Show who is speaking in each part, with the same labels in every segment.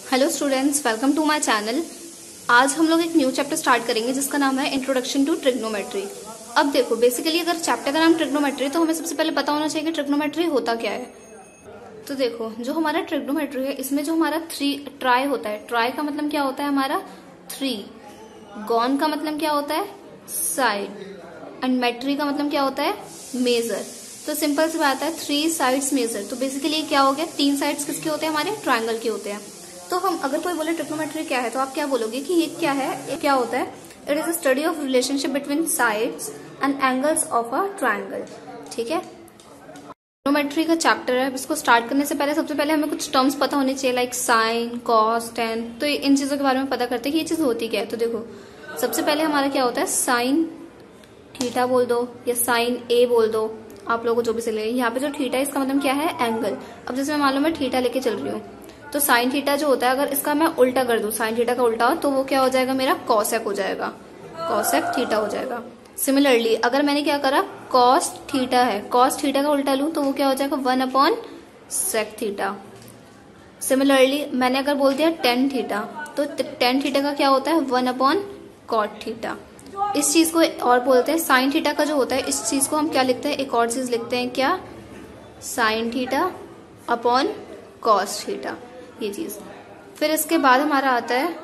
Speaker 1: Hello students, welcome to my channel. आज हम लोग एक न्यू चैप्टर स्टार्ट करेंगे जिसका नाम है इंट्रोडक्शन टू ट्रिग्नोमेट्री। अब देखो, बेसिकली अगर चैप्टर का नाम ट्रिग्नोमेट्री तो हमें सबसे पहले पता होना चाहिए कि ट्रिग्नोमेट्री होता क्या है। तो देखो, जो हमारा ट्रिग्नोमेट्री है इसमें जो हमारा ट्राई होता है, ट्राई का मतलब क्या होता है हमारा 3, गॉन का मतलब क्या होता है साइड, एंड मेट्री का मतलब क्या होता है मेजर। तो सिंपल सी बात है 3 साइड्स मेजर। तो बेसिकली क्या हो गया, 3 साइड्स किसके होते हैं हमारे ट्रायंगल के होते हैं। तो हम अगर कोई बोले ट्रिग्नोमेट्री क्या है तो आप क्या बोलोगे कि ये क्या है, ये क्या होता है। It is a study of relationship between sides and angles of a triangle. ठीक है, ट्रिग्नोमेट्री का चैप्टर है। इसको स्टार्ट करने से पहले सबसे पहले हमें कुछ टर्म्स पता होने चाहिए, लाइक साइन, कॉस, टेन। तो इन चीजों के बारे में पता करते हैं कि ये चीज होती क्या है। तो देखो, सबसे पहले हमारा क्या होता है साइन थीटा बोल दो या साइन ए बोल दो, आप लोगों को जो भी सही लगे। यहाँ पे जो थीटा है इसका मतलब क्या है एंगल। अब जैसे मैं मालूम मैं थीटा लेके चल रही हूँ तो साइन थीटा जो होता है, अगर इसका मैं उल्टा कर दूं, साइन थीटा का उल्टा, तो वो क्या हो जाएगा मेरा कॉसेक हो जाएगा, कॉसेक थीटा हो जाएगा। सिमिलरली अगर मैंने क्या करा, कॉस थीटा है, कॉस थीटा का उल्टा लूं तो वो क्या हो जाएगा 1/sec थीटा। सिमिलरली मैंने अगर बोल दिया टेन थीटा तो टेन थीटा का क्या होता है 1/cot थीटा। इस चीज को और बोलते हैं साइन थीटा का जो होता है, इस चीज को हम क्या लिखते हैं, एक और चीज लिखते हैं क्या, sine theta upon cos theta, ये चीज। फिर इसके बाद हमारा आता है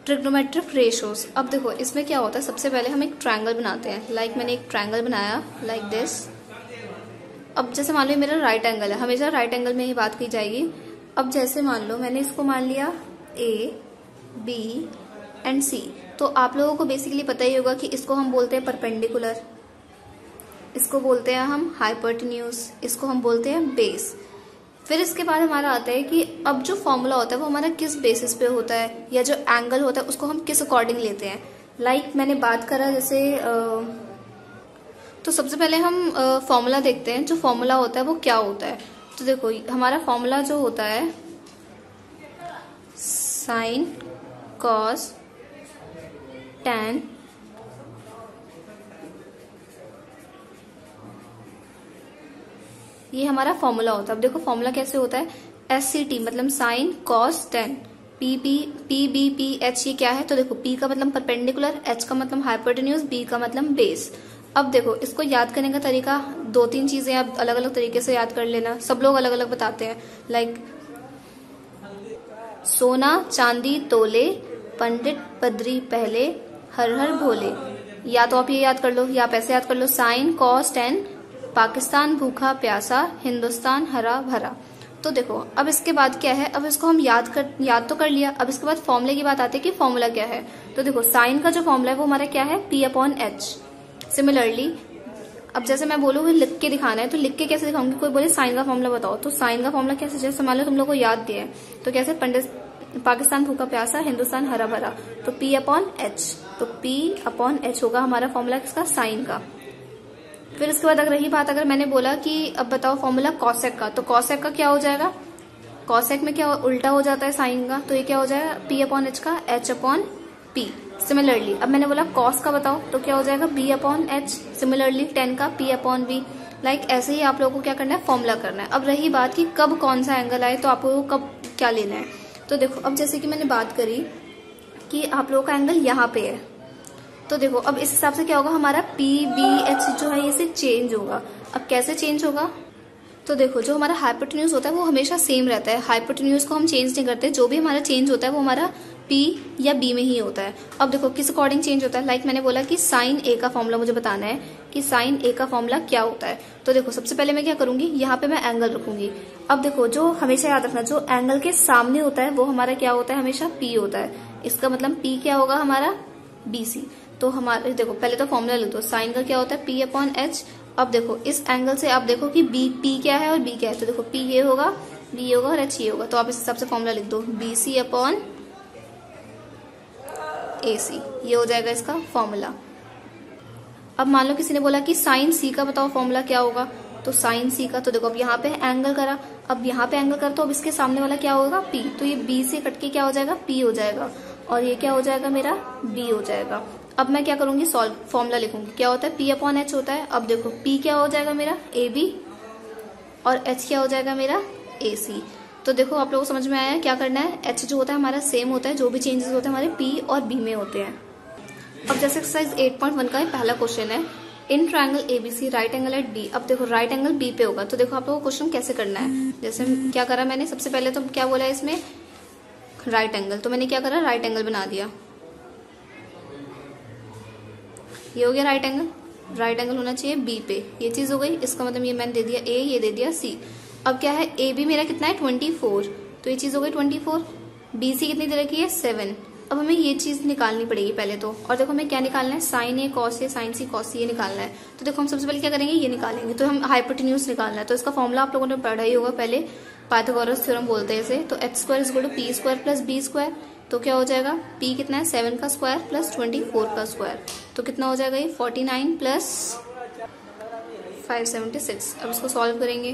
Speaker 1: ट्रिग्नोमेट्रिक रेशियोज। अब देखो इसमें क्या होता है, सबसे पहले हम एक ट्रायंगल बनाते हैं। लाइक मैंने एक ट्रायंगल बनाया लाइक दिस। अब जैसे मान लो मेरा राइट एंगल है, हमेशा राइट एंगल में ही बात की जाएगी। अब जैसे मान लो मैंने इसको मान लिया ए, बी एंड सी। तो आप लोगों को बेसिकली पता ही होगा कि इसको हम बोलते हैं परपेंडिकुलर, इसको बोलते हैं हम हाइपोटेन्यूज, इसको हम बोलते हैं बेस। फिर इसके बाद हमारा आता है कि अब जो फॉर्मूला होता है वो हमारा किस बेसिस पे होता है, या जो एंगल होता है उसको हम किस अकॉर्डिंग लेते हैं। लाइक मैंने बात करा जैसे तो सबसे पहले हम फॉर्मूला देखते हैं, जो फॉर्मूला होता है वो क्या होता है। तो देखो हमारा फॉर्मूला जो होता है साइन कॉस टेन ये हमारा फॉर्मूला होता है। अब देखो फॉर्मूला कैसे होता है, SCT मतलब साइन कॉस टेन, PBPH ये क्या है। तो देखो P का मतलब परपेंडिकुलर, H का मतलब हाइपोटेन्यूज, B का मतलब बेस। अब देखो इसको याद करने का तरीका 2-3 चीजें आप अलग अलग तरीके से याद कर लेना, सब लोग अलग अलग बताते हैं। लाइक सोना चांदी तोले, पंडित पदरी पहले, हर हर भोले। या तो आप ये याद कर लो या आप ऐसे याद कर लो, साइन कॉस टेन, पाकिस्तान भूखा प्यासा, हिंदुस्तान हरा भरा। तो देखो अब इसके बाद क्या है, अब इसको हम याद तो कर लिया। अब इसके बाद फॉर्मूले की बात आती है कि फॉर्मूला क्या है। तो देखो साइन का जो फॉर्मूला है वो हमारा क्या है P/H। सिमिलरली अब जैसे मैं बोलूँ लिख के दिखाना है तो लिख के कैसे दिखाऊंगी, कोई बोले साइन का फॉर्मूला बताओ तो साइन का फॉर्मूला कैसे, जैसे मान लो तुम लोग को याद दिया है तो कैसे, पंडित पाकिस्तान भूखा प्यासा, हिंदुस्तान हरा भरा, तो P/H। तो P/H होगा हमारा फॉर्मूला किसका, साइन का। फिर उसके बाद अगर रही बात, अगर मैंने बोला कि अब बताओ फॉर्मूला कॉसेक का, तो कॉसेक का क्या हो जाएगा, कॉसेक में क्या उल्टा हो जाता है साइन का, तो ये क्या हो जाएगा P/H का H/P। सिमिलरली अब मैंने बोला कॉस का बताओ तो क्या हो जाएगा B/H। सिमिलरली टेन का P/V। लाइक ऐसे ही आप लोगों को क्या करना है, फॉर्मूला करना है। अब रही बात कि कब कौन सा एंगल आए तो आप लोगों को कब क्या लेना है। तो देखो अब जैसे कि मैंने बात करी कि आप लोगों का एंगल यहाँ पे है, तो देखो अब इस हिसाब से क्या होगा, हमारा PBH जो है इसे चेंज होगा। अब कैसे चेंज होगा, तो देखो जो हमारा हाइपोटेन्यूज होता है वो हमेशा सेम रहता है, हाइपोटेन्यूज को हम चेंज नहीं करते। जो भी हमारा चेंज होता है वो हमारा P या B में ही होता है। अब देखो किस अकॉर्डिंग चेंज होता है, लाइक मैंने बोला कि साइन A का फॉर्मूला मुझे बताना है कि साइन A का फॉर्मूला क्या होता है। तो देखो सबसे पहले मैं क्या करूंगी, यहाँ पे मैं एंगल रखूंगी। अब देखो जो हमेशा याद रखना, जो एंगल के सामने होता है वो हमारा क्या होता है, हमेशा P होता है। इसका मतलब P क्या होगा हमारा BC। तो हमारे देखो पहले तो फॉर्मूला लिख दो, साइन का क्या होता है P/H। अब देखो इस एंगल से आप देखो कि P क्या है और B क्या है। तो देखो P ये होगा, B ये होगा और H ये होगा। तो आप इस हिसाब से फॉर्मूला लिख दो BC/AC, ये हो जाएगा इसका फॉर्मूला। अब मान लो किसी ने बोला कि साइन C का बताओ फॉर्मूला क्या होगा, तो साइन C का, तो देखो अब यहाँ पे एंगल करा, अब यहाँ पे एंगल करा तो अब इसके सामने वाला क्या होगा P, तो ये B से कट के क्या हो जाएगा P हो जाएगा, और ये क्या हो जाएगा मेरा B हो जाएगा। अब मैं क्या करूंगी, सॉल्व फॉर्मूला लिखूंगी, क्या होता है P/H होता है। अब देखो P क्या हो जाएगा मेरा AB, और H क्या हो जाएगा मेरा AC। तो देखो आप लोगों को समझ में आया क्या करना है। एच जो होता है हमारा सेम होता है, जो भी चेंजेस होते हैं हमारे पी और बी में होते हैं। अब जैसे एक्सरसाइज 8.1 का पहला क्वेश्चन है, in triangle ABC right angle at B. अब देखो राइट एंगल बी पे होगा, तो देखो आप लोगों को क्वेश्चन कैसे करना है। जैसे क्या करा मैंने, सबसे पहले तो क्या बोला है इसमें राइट एंगल, तो मैंने क्या करा राइट एंगल बना दिया। ये हो गया राइट एंगल, राइट एंगल होना चाहिए बी पे, ये चीज हो गई। इसका मतलब ये मैंने दे दिया ए, ये दे दिया सी। अब क्या है ए बी मेरा कितना है 24, तो ये चीज हो गई 24। बी सी कितनी दे रखी है 7। अब हमें ये चीज निकालनी पड़ेगी पहले तो। और देखो हमें क्या निकालना है, sign A cos A sign C cos सी ये निकालना है। तो देखो हम सबसे पहले क्या करेंगे, ये निकालेंगे। तो हम हाइपोटेन्यूज निकालना है, तो इसका फॉर्मूला आप लोगों ने पढ़ा ही होगा पहले, पाइथागोरस थ्योरम बोलते हैं इसे। तो h square is equal to p square plus b square. तो क्या हो जाएगा, p कितना है 7 का स्क्वायर प्लस 24 का स्क्वायर, तो कितना हो जाएगा ये 49 प्लस 576। अब इसको सॉल्व करेंगे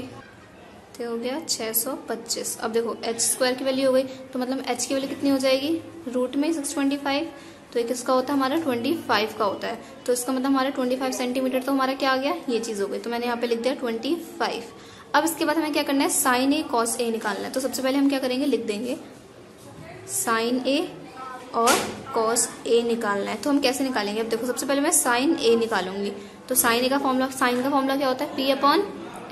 Speaker 1: तो हो गया 625। अब देखो h स्क्वायर की वैल्यू हो गई, तो मतलब h की वैल्यू कितनी हो जाएगी, रूट में 625। तो ये किसका होता है हमारा 25 का होता है। तो इसका मतलब हमारा 25 सेंटीमीटर तो हमारा क्या आ गया, ये चीज हो गई। तो मैंने यहाँ पे लिख दिया 25। अब इसके बाद हमें क्या करना है, साइन ए कॉस ए निकालना है। तो सबसे पहले हम क्या करेंगे, लिख देंगे साइन ए और कॉस ए निकालना है। तो हम कैसे निकालेंगे, अब देखो सबसे पहले मैं साइन ए निकालूंगी। तो साइन ए का फॉर्मूला, साइन का फॉर्मूला क्या होता है पी अपॉन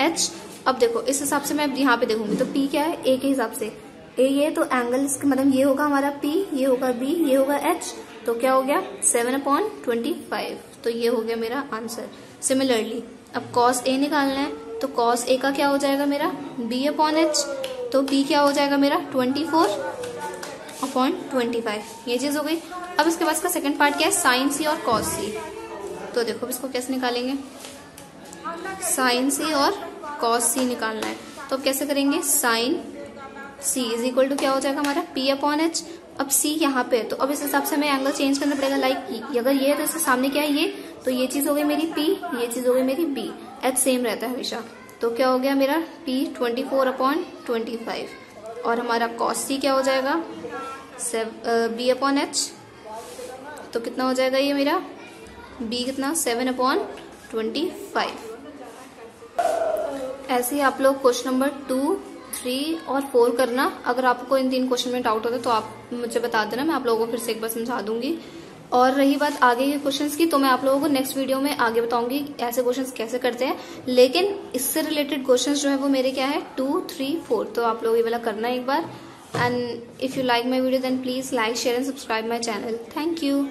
Speaker 1: एच। अब देखो इस हिसाब से मैं यहाँ पे देखूंगी तो पी क्या है ए के हिसाब से, ए ये तो एंगल इसका मतलब ये होगा हमारा पी, ये होगा बी, ये होगा एच। तो क्या हो गया 7/25। तो ये हो गया मेरा आंसर। सिमिलरली अब कॉस ए निकालना है, तो कॉस ए का क्या हो जाएगा मेरा बी अपॉन एच। तो बी क्या हो जाएगा मेरा 24/25, ये चीज हो गई। अब इसके बाद का सेकंड पार्ट क्या है, साइन सी और कॉस सी। तो देखो इसको कैसे निकालेंगे, साइन सी और कॉस सी निकालना है। तो अब कैसे करेंगे, sine C is equal to क्या हो जाएगा हमारा पी अपॉन एच। अब सी यहाँ पे है, तो अब इस हिसाब से हमें एंगल चेंज करना पड़ेगा। लाइक अगर ये है तो इसके सामने क्या है ये, तो ये चीज हो गई मेरी पी, ये चीज हो गई मेरी बी। एच सेम रहता है हमेशा। तो क्या हो गया मेरा पी 24/25 और हमारा कॉस सी क्या हो जाएगा बी अपॉन एच। तो कितना हो जाएगा ये मेरा बी कितना 7/25। ऐसे ही आप लोग क्वेश्चन नंबर 2, 3 और 4 करना। अगर आपको इन 3 क्वेश्चन में डाउट होता है तो आप मुझे बता देना, मैं आप लोगों को फिर से एक बार समझा दूंगी। और रही बात आगे के क्वेश्चंस की, तो मैं आप लोगों को नेक्स्ट वीडियो में आगे बताऊंगी ऐसे क्वेश्चंस कैसे करते हैं। लेकिन इससे रिलेटेड क्वेश्चंस जो है वो मेरे क्या है 2, 3, 4। तो आप लोग ये वाला करना एक बार। And if you like my video then please like share and subscribe my channel. Thank you.